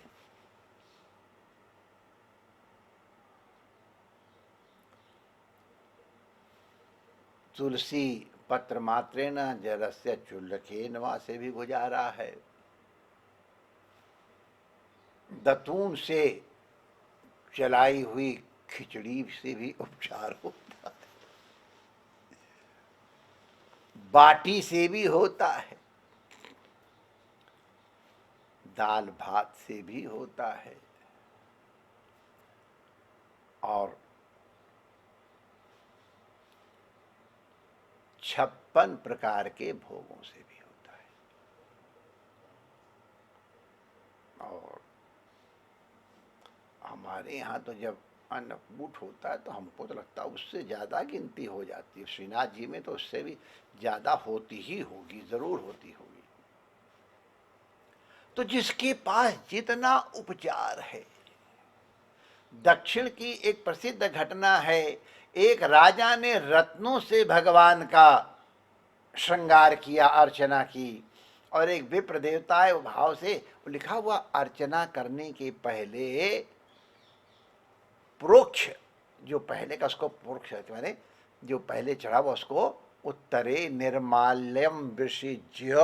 तुलसी पत्र मात्रेण जरस्य चुल्लकेन वा से भी गुजारा है। दतून से चलाई हुई खिचड़ी से भी उपचार होता है, बाटी से भी होता है, दाल भात से भी होता है, और 56 प्रकार के भोगों से भी होता है। और हमारे यहाँ तो जब अन्नकूट होता है तो हमको तो लगता है उससे ज़्यादा गिनती हो जाती है। श्रीनाथ जी में तो उससे भी ज़्यादा होती ही होगी, ज़रूर होती होगी। तो जिसके पास जितना उपचार है, दक्षिण की एक प्रसिद्ध घटना है, एक राजा ने रत्नों से भगवान का श्रृंगार किया, अर्चना की, और एक विप्र देवता है, वो भाव से लिखा हुआ अर्चना करने के पहले प्रोक्ष, जो पहले का उसको प्रोक्ष माने जो पहले चढ़ा हुआ उसको उत्तरे निर्माल्यम विसृज्य,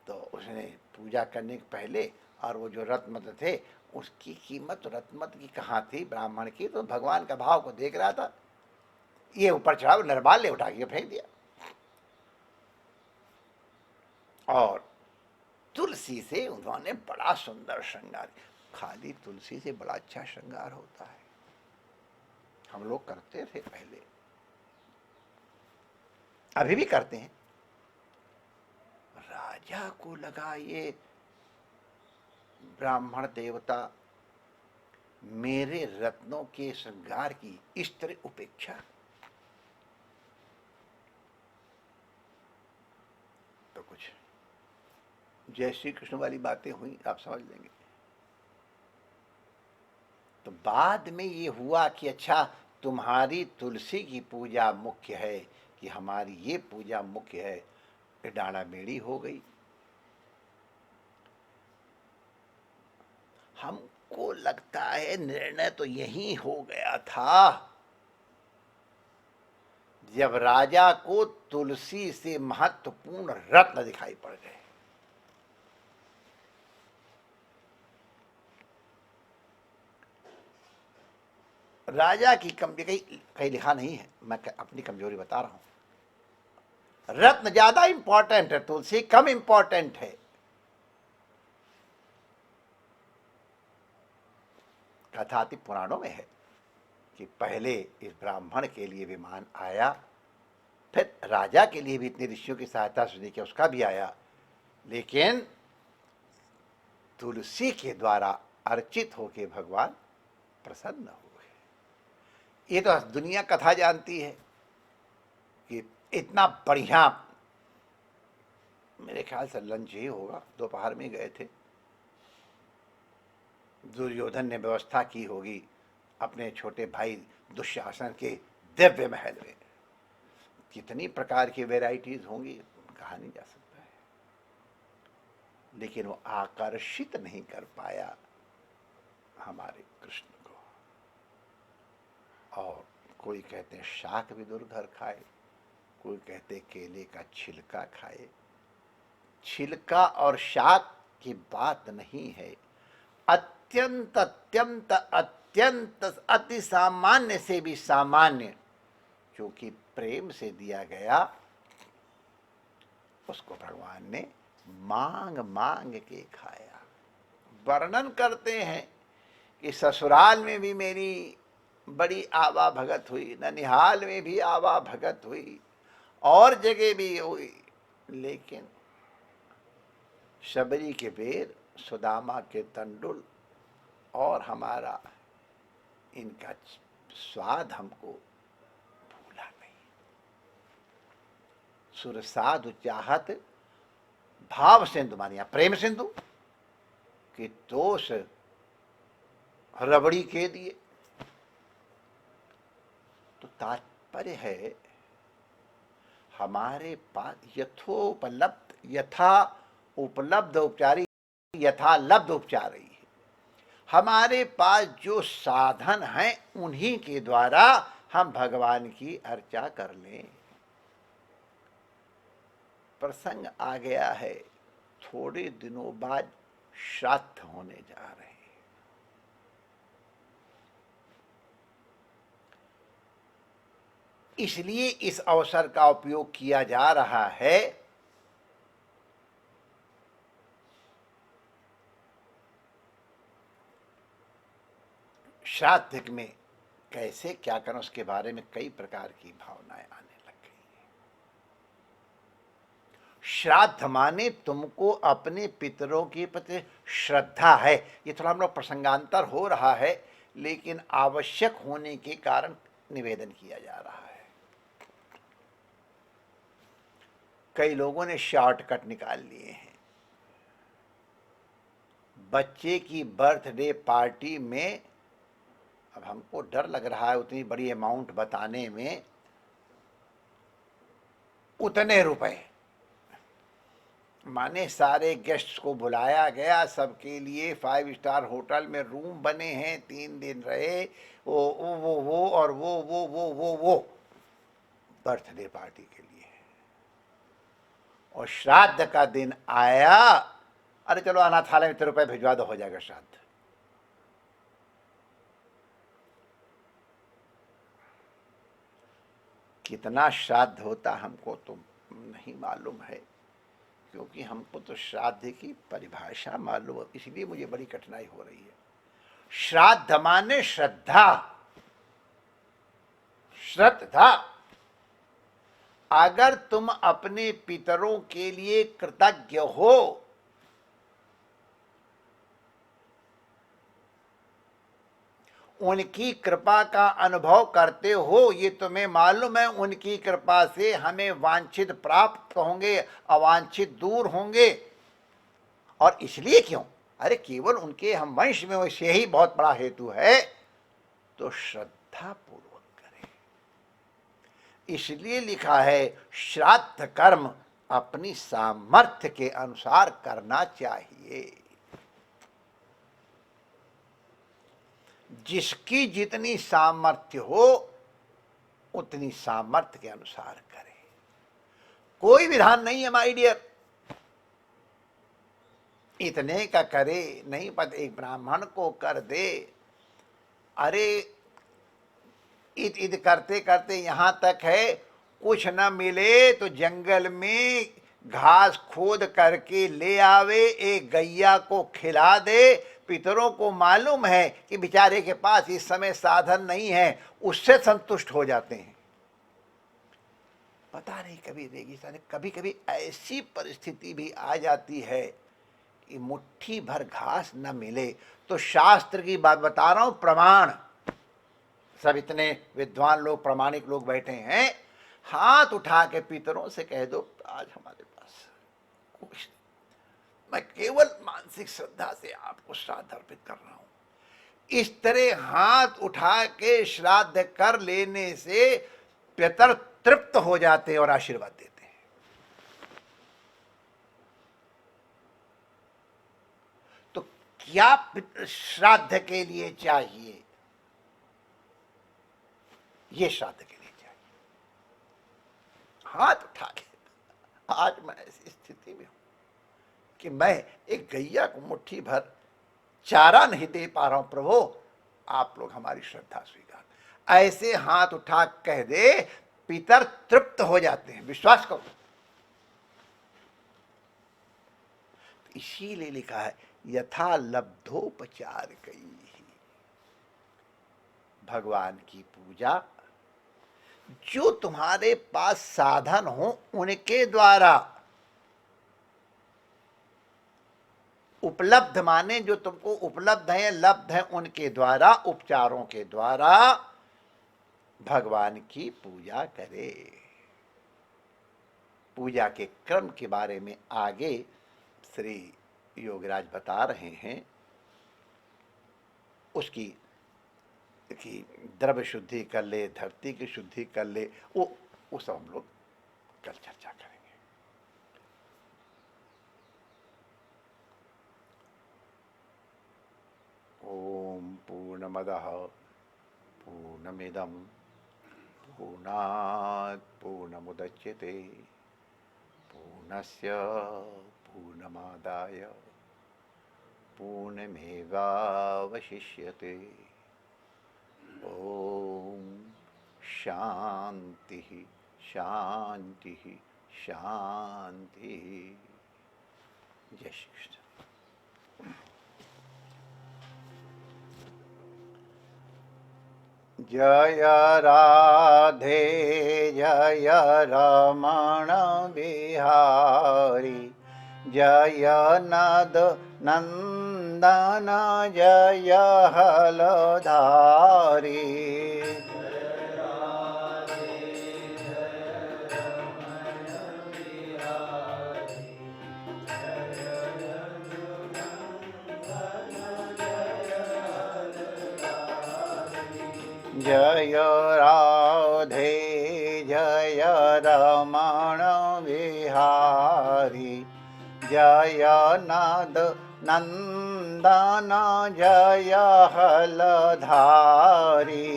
तो उसने पूजा करने के पहले, और वो जो रत्नमत थे उसकी कीमत रत्नमत की कहाँ थी ब्राह्मण की, तो भगवान का भाव को देख रहा था, ये ऊपर चढ़ा निर्माल्य उठा के फेंक दिया। और तुलसी से उन्होंने बड़ा सुंदर श्रृंगार, खाली तुलसी से बड़ा अच्छा श्रृंगार होता है, हम लोग करते थे पहले, अभी भी करते हैं। राजा को लगा ये ब्राह्मण देवता मेरे रत्नों के श्रृंगार की इस तरह उपेक्षा, तो कुछ जय श्री कृष्ण वाली बातें हुई, आप समझ लेंगे। तो बाद में ये हुआ कि अच्छा तुम्हारी तुलसी की पूजा मुख्य है कि हमारी ये पूजा मुख्य है, ये डाढ़ा मेढ़ी हो गई। हमको लगता है निर्णय तो यही हो गया था जब राजा को तुलसी से महत्वपूर्ण रत्न दिखाई पड़ गए। राजा की कमजोरी कहीं लिखा नहीं है, मैं अपनी कमजोरी बता रहा हूं। रत्न ज्यादा इंपॉर्टेंट है, तुलसी कम इंपॉर्टेंट है। कथाति पुराणों में है कि पहले इस ब्राह्मण के लिए विमान आया, फिर राजा के लिए भी इतने ऋषियों की सहायता से देखिए उसका भी आया, लेकिन तुलसी के द्वारा अर्चित होके भगवान प्रसन्न हुए। ये तो दुनिया कथा जानती है कि इतना बढ़िया, मेरे ख्याल से लंच ही होगा, दोपहर में गए थे, दुर्योधन ने व्यवस्था की होगी अपने छोटे भाई दुशासन के दिव्य महल में, कितनी प्रकार की वैरायटीज होंगी कहा नहीं जा सकता है, लेकिन वो आकर्षित नहीं कर पाया हमारे कृष्ण को। और कोई कहते हैं शाक भी दुर्घर खाए, कोई कहते केले का छिलका खाए। छिलका और शाक की बात नहीं है, अत्यंत अत्यंत अत्यंत अति सामान्य से भी सामान्य जो कि प्रेम से दिया गया, उसको भगवान ने मांग मांग के खाया। वर्णन करते हैं कि ससुराल में भी मेरी बड़ी आवा भगत हुई, ननिहाल में भी आवा भगत हुई, और जगह भी हुई, लेकिन शबरी के बेर, सुदामा के तंडुल और हमारा इनका स्वाद हमको भूला नहीं। सुरसाधु चाहत भाव सिंधु मानिया प्रेम सिंधु कि दोष रबड़ी के दिए। तो तात्पर्य है हमारे पास यथोपलब्ध, यथा उपलब्ध उपचारी यथा लब्ध उपचारी है। हमारे पास जो साधन हैं उन्हीं के द्वारा हम भगवान की अर्चा कर लें। प्रसंग आ गया है, थोड़े दिनों बाद श्राद्ध होने जा रहे हैं। इसलिए इस अवसर का उपयोग किया जा रहा है श्राद्ध में कैसे क्या करना, उसके बारे में कई प्रकार की भावनाएं आने लग गई हैं। श्राद्ध माने तुमको अपने पितरों के प्रति श्रद्धा है। ये थोड़ा हम लोग प्रसंगांतर हो रहा है, लेकिन आवश्यक होने के कारण निवेदन किया जा रहा है। कई लोगों ने शॉर्टकट निकाल लिए हैं। बच्चे की बर्थडे पार्टी में, अब हमको डर लग रहा है उतनी बड़ी अमाउंट बताने में, उतने रुपए माने सारे गेस्ट्स को बुलाया गया, सबके लिए 5 स्टार होटल में रूम बने हैं, 3 दिन रहे, वो और वो बर्थडे पार्टी के लिए। और श्राद्ध का दिन आया, अरे चलो अनाथालय में इतने रुपए भिजवा दो, हो जाएगा श्राद्ध। कितना श्राद्ध होता हमको तो नहीं मालूम है, क्योंकि हमको तो श्राद्ध की परिभाषा मालूम है, इसलिए मुझे बड़ी कठिनाई हो रही है। श्राद्ध माने श्रद्धा, श्रद्धा। अगर तुम अपने पितरों के लिए कृतज्ञ हो, उनकी कृपा का अनुभव करते हो, ये तुम्हें मालूम है उनकी कृपा से हमें वांछित प्राप्त होंगे, अवांछित दूर होंगे। और इसलिए क्यों, अरे केवल उनके हम वंश में वैसे ही बहुत बड़ा हेतु है, तो श्रद्धा पूर्वक करें। इसलिए लिखा है श्राद्ध कर्म अपनी सामर्थ्य के अनुसार करना चाहिए। जिसकी जितनी सामर्थ्य हो उतनी सामर्थ्य के अनुसार करे। कोई विधान नहीं है माय डियर, इतने का करे, नहीं पता एक ब्राह्मण को कर दे। अरे इत इत करते करते यहां तक है, कुछ न मिले तो जंगल में घास खोद करके ले आवे, एक गैया को खिला दे। पितरों को मालूम है कि बेचारे के पास इस समय साधन नहीं है, उससे संतुष्ट हो जाते हैं। पता नहीं कभी रेगिस्तान, कभी कभी ऐसी परिस्थिति भी आ जाती है कि मुट्ठी भर घास न मिले, तो शास्त्र की बात बता रहा हूं, प्रमाण, सब इतने विद्वान लोग, प्रामाणिक लोग बैठे हैं, हाथ उठा के पितरों से कह दो आज हमारे पास कुछ, मैं केवल मानसिक श्रद्धा से आपको श्राद्ध अर्पित कर रहा हूं। इस तरह हाथ उठा के श्राद्ध कर लेने से पितर तृप्त हो जाते और आशीर्वाद देते हैं। तो क्या श्राद्ध के लिए चाहिए? ये श्राद्ध के लिए चाहिए। हाथ उठा के, आज मैं ऐसी स्थिति में हूं कि मैं एक गैया को मुट्ठी भर चारा नहीं दे पा रहा हूं, प्रभु आप लोग हमारी श्रद्धा स्वीकार। ऐसे हाथ उठा कह दे, पितर तृप्त हो जाते हैं, विश्वास करो। इसीलिए लिखा है यथा लब्धोपचार कई। भगवान की पूजा जो तुम्हारे पास साधन हो उनके द्वारा, उपलब्ध माने जो तुमको उपलब्ध है, लब्ध है, उनके द्वारा, उपचारों के द्वारा भगवान की पूजा करे। पूजा के क्रम के बारे में आगे श्री योगराज बता रहे हैं। उसकी कि द्रव्य शुद्धि कर ले, धरती की शुद्धि कर ले, वो सब हम लोग कल चर्चा करेंगे। ओम पूर्णमदः पूर्णमिदं पूर्णात् पूर्णमुदच्यते पूर्णस्य पूर्णमादाय पूर्णमेवावशिष्यते। ओम शांति शांति शांति। जय श्री कृष्ण। जय राधे जय रमण बिहारी, जय नद नंदन जय हलधारी। जय राधे जय रमण बिहारी, जय नद नंदन जय हलधारी।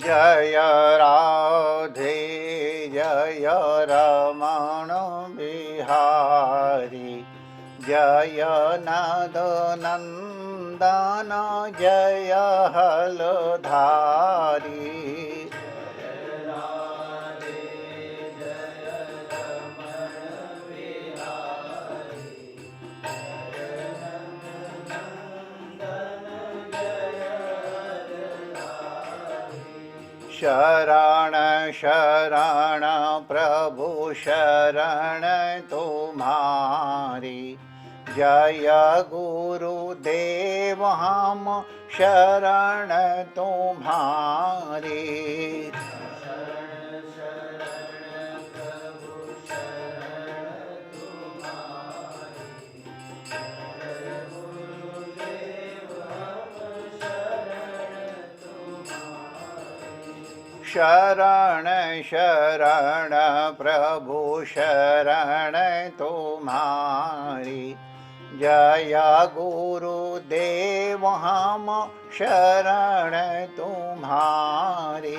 जय राधे जय रमण बिहारी, जय नद नंदन जय हलधारी। शरण शरण प्रभु शरण तुम्हारी, जय गुरुदेव हम शरण तुम्हारी। शरण शरण प्रभु शरण तुम्हारी, जय गुरुदेव हम शरण तुम्हारी।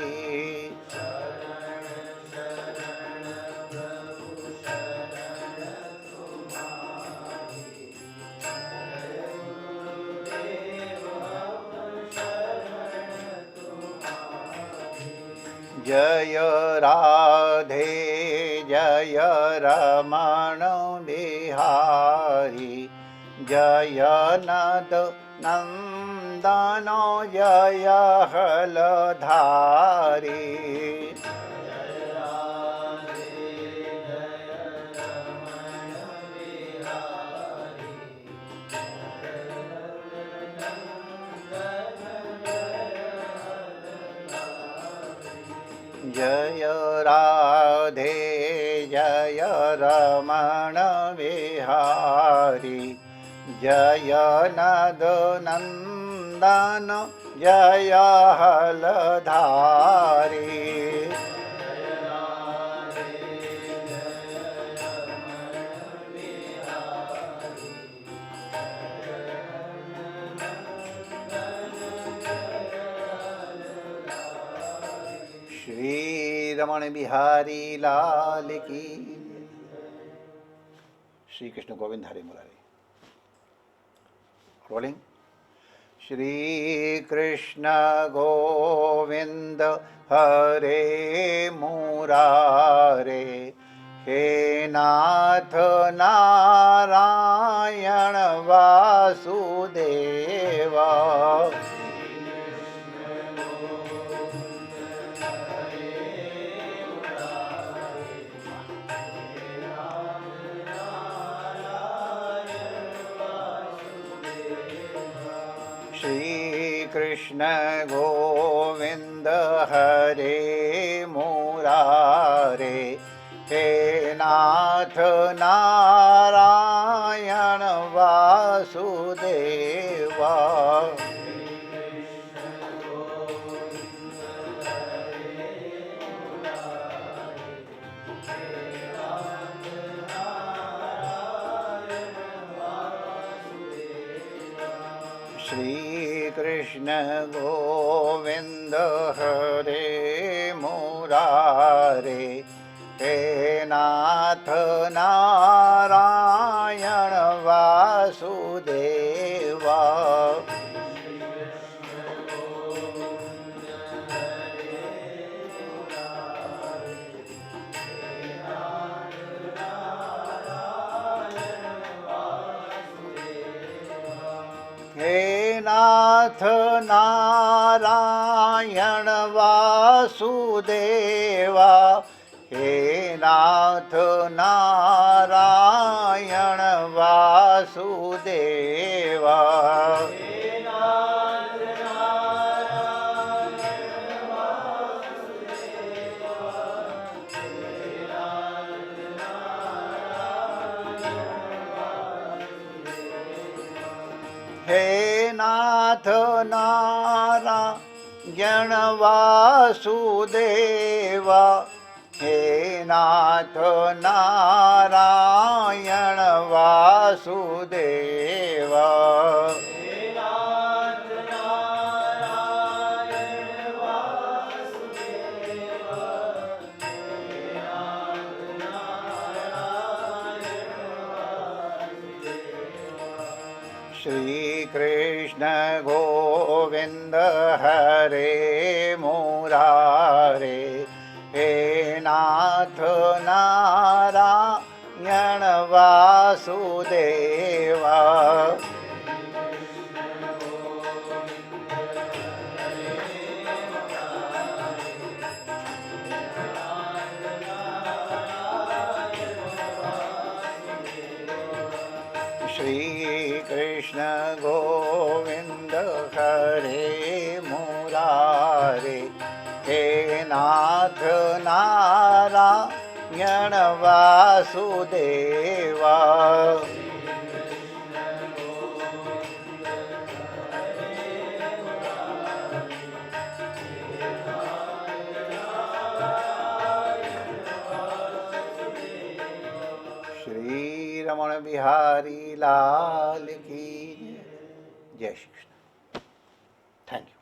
जय राधे जय रमण बिहारी, जय नद नंदन जय हलधारी। जय राधे जय रमण बिहारी, जय नद नंदन जय हलधारी। श्री रमण बिहारी लाल की। श्री कृष्ण गोविंद हरे मुरारी। रोलिंग। श्री कृष्ण गोविंद हरे मुरारे, हे नाथ नारायण वासुदेवा। श्री कृष्ण गोविंद हरे मुरारे, हे नाथ नारायण वासुदेवा। श्री कृष्ण गोविंद हरे मुरारे, हे नाथ नारायण वासुदेवा। हे नाथ नारायण वासुदेवा, हे नाथ नारायण वासुदेवा, हे नाथ नारायण वासुदेवा, हे नाथ नारायण वासुदेवा, श्री कृष्ण गोविंद हरे मुरारे, हे नाथ नारायण वासुदेवा, श्री कृष्ण गोविंद हरे मुरारे, हे नाथ नारायण वासुदेवा, श्री रमण बिहारी लाल की जय। जय श्री कृष्ण। Thank you.